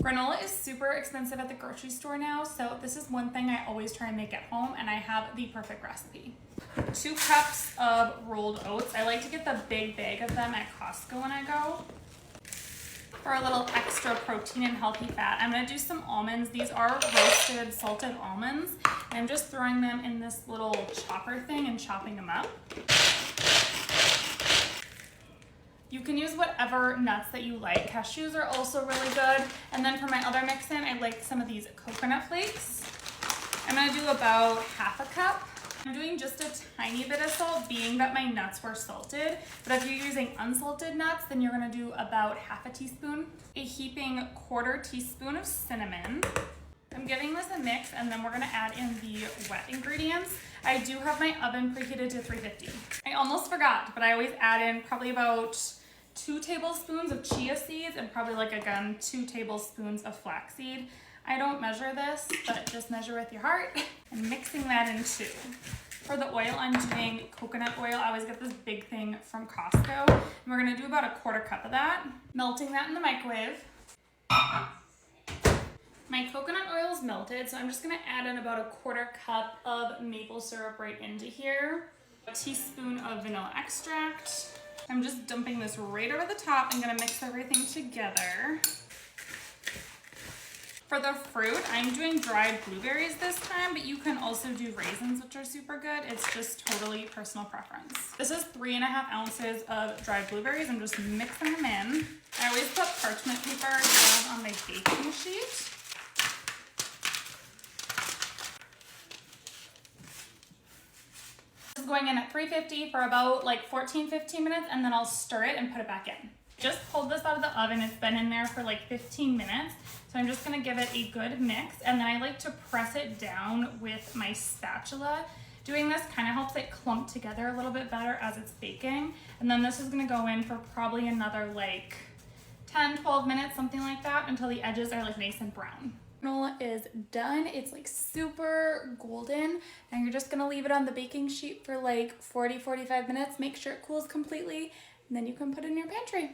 Granola is super expensive at the grocery store now, so this is one thing I always try and make at home, and I have the perfect recipe. 2 cups of rolled oats. I like to get the big bag of them at Costco when I go. For a little extra protein and healthy fat, I'm gonna do some almonds. These are roasted salted almonds. And I'm just throwing them in this little chopper thing and chopping them up. You can use whatever nuts that you like. Cashews are also really good. And then for my other mix in, I like some of these coconut flakes. I'm gonna do about half a cup. I'm doing just a tiny bit of salt, being that my nuts were salted. But if you're using unsalted nuts, then you're gonna do about half a teaspoon. A heaping 1/4 teaspoon of cinnamon. I'm giving this a mix, and then we're gonna add in the wet ingredients. I do have my oven preheated to 350. I almost forgot, but I always add in probably about 2 tablespoons of chia seeds and probably, like, again, 2 tablespoons of flaxseed. I don't measure this, but just measure with your heart. And mixing that in too. For the oil, I'm doing coconut oil. I always get this big thing from Costco. And we're gonna do about a 1/4 cup of that. Melting that in the microwave. My coconut oil is melted, so I'm just gonna add in about a 1/4 cup of maple syrup right into here. A teaspoon of vanilla extract. I'm just dumping this right over the top. I'm gonna mix everything together. For the fruit, I'm doing dried blueberries this time, but you can also do raisins, which are super good. It's just totally personal preference. This is 3.5 ounces of dried blueberries. I'm just mixing them in. I always put parchment paper down on my baking sheet. This is going in at 350 for about like 14-15 minutes, and then I'll stir it and put it back in. Just pulled this out of the oven. It's been in there for like 15 minutes. So I'm just gonna give it a good mix, and then I like to press it down with my spatula. Doing this kind of helps it clump together a little bit better as it's baking. And then this is gonna go in for probably another like 10-12 minutes, something like that, until the edges are like nice and brown. Granola is done. It's like super golden, and you're just gonna leave it on the baking sheet for like 40-45 minutes. Make sure it cools completely, and then you can put it in your pantry.